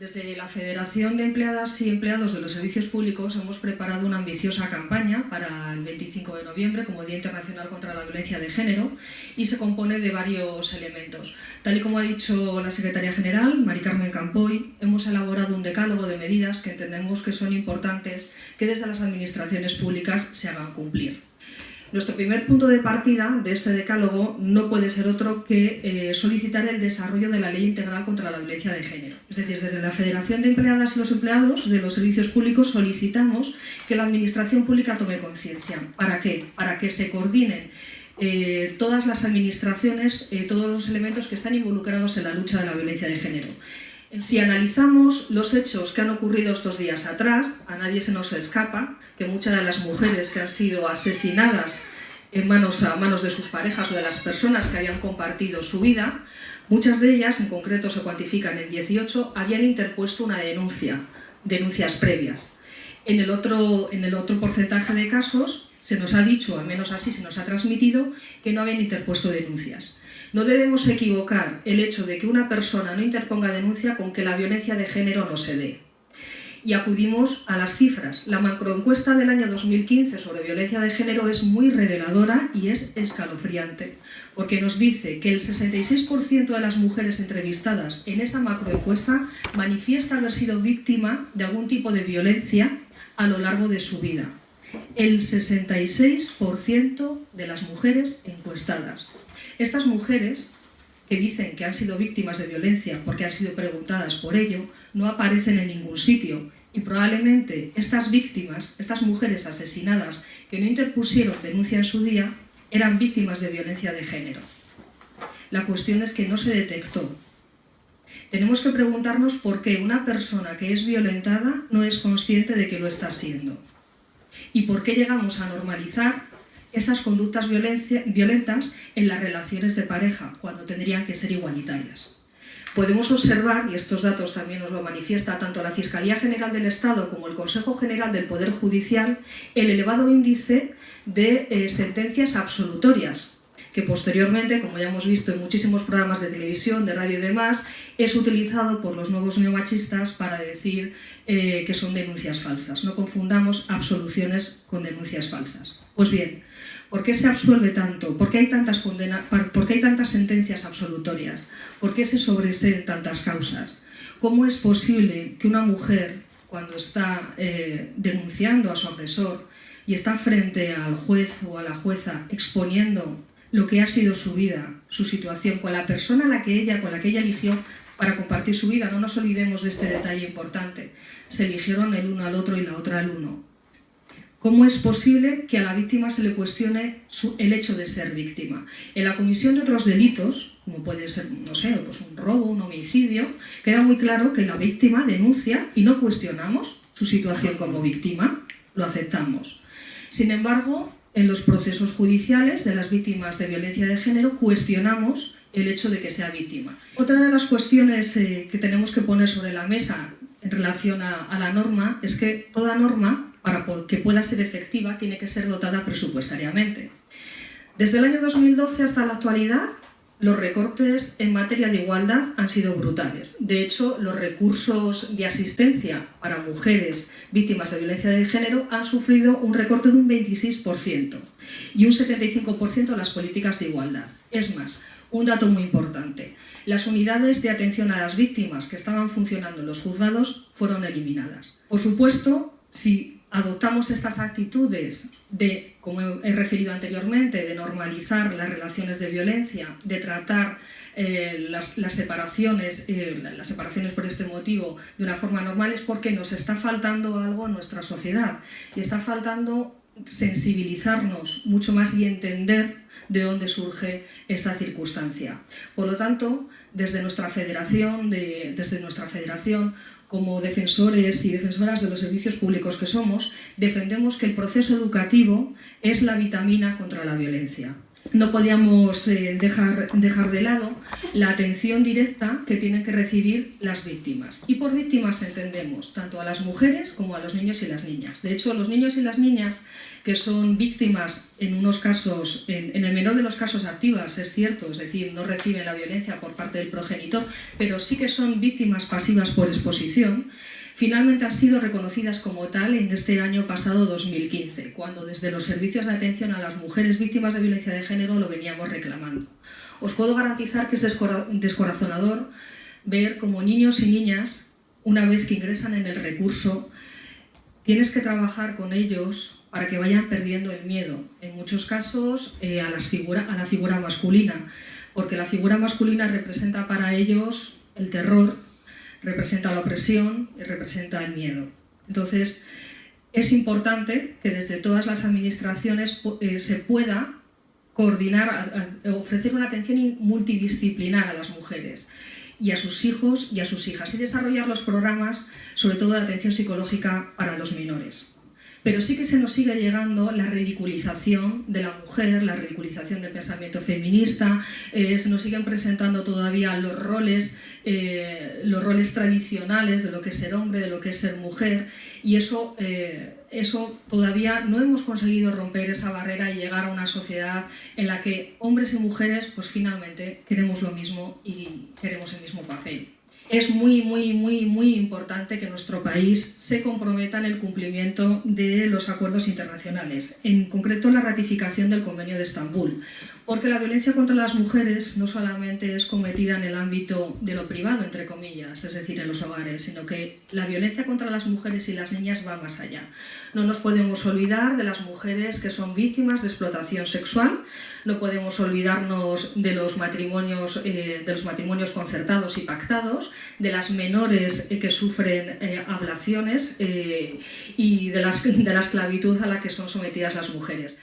Desde la Federación de Empleadas y Empleados de los Servicios Públicos hemos preparado una ambiciosa campaña para el 25 de noviembre como Día Internacional contra la Violencia de Género y se compone de varios elementos. Tal y como ha dicho la Secretaria General, Mari Carmen Campoy, hemos elaborado un decálogo de medidas que entendemos que son importantes que desde las administraciones públicas se hagan cumplir. Nuestro primer punto de partida de este decálogo no puede ser otro que solicitar el desarrollo de la Ley Integral contra la Violencia de Género. Es decir, desde la Federación de Empleadas y los Empleados de los Servicios Públicos solicitamos que la Administración Pública tome conciencia. ¿Para qué? Para que se coordinen todas las administraciones, todos los elementos que están involucrados en la lucha de la violencia de género. Si analizamos los hechos que han ocurrido estos días atrás, a nadie se nos escapa que muchas de las mujeres que han sido asesinadas a manos de sus parejas o de las personas que habían compartido su vida, muchas de ellas, en concreto se cuantifican en 18, habían interpuesto una denuncias previas. En el otro porcentaje de casos se nos ha dicho, al menos así se nos ha transmitido, que no habían interpuesto denuncias. No debemos equivocar el hecho de que una persona no interponga denuncia con que la violencia de género no se dé. Y acudimos a las cifras. La macroencuesta del año 2015 sobre violencia de género es muy reveladora y es escalofriante, porque nos dice que el 66% de las mujeres entrevistadas en esa macroencuesta manifiesta haber sido víctima de algún tipo de violencia a lo largo de su vida. El 66% de las mujeres encuestadas. Estas mujeres, que dicen que han sido víctimas de violencia porque han sido preguntadas por ello, no aparecen en ningún sitio y probablemente estas víctimas, estas mujeres asesinadas que no interpusieron denuncia en su día, eran víctimas de violencia de género. La cuestión es que no se detectó. Tenemos que preguntarnos por qué una persona que es violentada no es consciente de que lo está siendo y por qué llegamos a normalizar esas conductas violentas en las relaciones de pareja, cuando tendrían que ser igualitarias. Podemos observar, y estos datos también nos lo manifiesta tanto la Fiscalía General del Estado como el Consejo General del Poder Judicial, el elevado índice de sentencias absolutorias, que posteriormente, como ya hemos visto en muchísimos programas de televisión, de radio y demás, es utilizado por los nuevos neomachistas para decir que son denuncias falsas. No confundamos absoluciones con denuncias falsas. Pues bien, ¿por qué se absuelve tanto? ¿Por qué hay tantas ¿Por qué hay tantas sentencias absolutorias? ¿Por qué se sobreseen tantas causas? ¿Cómo es posible que una mujer, cuando está denunciando a su agresor y está frente al juez o a la jueza exponiendo lo que ha sido su vida, su situación, con la persona con la que ella eligió para compartir su vida? No nos olvidemos de este detalle importante. Se eligieron el uno al otro y la otra al uno. ¿Cómo es posible que a la víctima se le cuestione el hecho de ser víctima? En la comisión de otros delitos, como puede ser, no sé, pues un robo, un homicidio, queda muy claro que la víctima denuncia y no cuestionamos su situación como víctima, lo aceptamos. Sin embargo, en los procesos judiciales de las víctimas de violencia de género cuestionamos el hecho de que sea víctima. Otra de las cuestiones que tenemos que poner sobre la mesa en relación a la norma es que toda norma, para que pueda ser efectiva, tiene que ser dotada presupuestariamente. Desde el año 2012 hasta la actualidad, los recortes en materia de igualdad han sido brutales. De hecho, los recursos de asistencia para mujeres víctimas de violencia de género han sufrido un recorte de un 26% y un 75% en las políticas de igualdad. Es más, un dato muy importante. Las unidades de atención a las víctimas que estaban funcionando en los juzgados fueron eliminadas. Por supuesto, si adoptamos estas actitudes de, como he referido anteriormente, de normalizar las relaciones de violencia, de tratar las separaciones por este motivo de una forma normal, es porque nos está faltando algo en nuestra sociedad y está faltando sensibilizarnos mucho más y entender de dónde surge esta circunstancia. Por lo tanto, desde nuestra federación, como defensores y defensoras de los servicios públicos que somos, defendemos que el proceso educativo es la vitamina contra la violencia. no podíamos dejar de lado la atención directa que tienen que recibir las víctimas. Y por víctimas entendemos tanto a las mujeres como a los niños y las niñas. De hecho, los niños y las niñas que son víctimas en unos casos, en el menor de los casos activas, es cierto, es decir, no reciben la violencia por parte del progenitor, pero sí que son víctimas pasivas por exposición, finalmente han sido reconocidas como tal en este año pasado 2015, cuando desde los servicios de atención a las mujeres víctimas de violencia de género lo veníamos reclamando. Os puedo garantizar que es descorazonador ver cómo niños y niñas, una vez que ingresan en el recurso, tienes que trabajar con ellos para que vayan perdiendo el miedo, en muchos casos a la figura masculina, porque la figura masculina representa para ellos el terror, representa la opresión y representa el miedo. Entonces, es importante que desde todas las administraciones se pueda coordinar, ofrecer una atención multidisciplinar a las mujeres y a sus hijos y a sus hijas y desarrollar los programas, sobre todo de atención psicológica para los menores. Pero sí que se nos sigue llegando la ridiculización de la mujer, la ridiculización del pensamiento feminista, se nos siguen presentando todavía los roles tradicionales de lo que es ser hombre, de lo que es ser mujer, y eso todavía no hemos conseguido romper esa barrera y llegar a una sociedad en la que hombres y mujeres pues finalmente queremos lo mismo y queremos el mismo papel. Es muy importante que nuestro país se comprometa en el cumplimiento de los acuerdos internacionales, en concreto la ratificación del Convenio de Estambul, porque la violencia contra las mujeres no solamente es cometida en el ámbito de lo privado, entre comillas, es decir, en los hogares, sino que la violencia contra las mujeres y las niñas va más allá. No nos podemos olvidar de las mujeres que son víctimas de explotación sexual, no podemos olvidarnos de los matrimonios concertados y pactados, de las menores que sufren ablaciones y de la esclavitud a la que son sometidas las mujeres.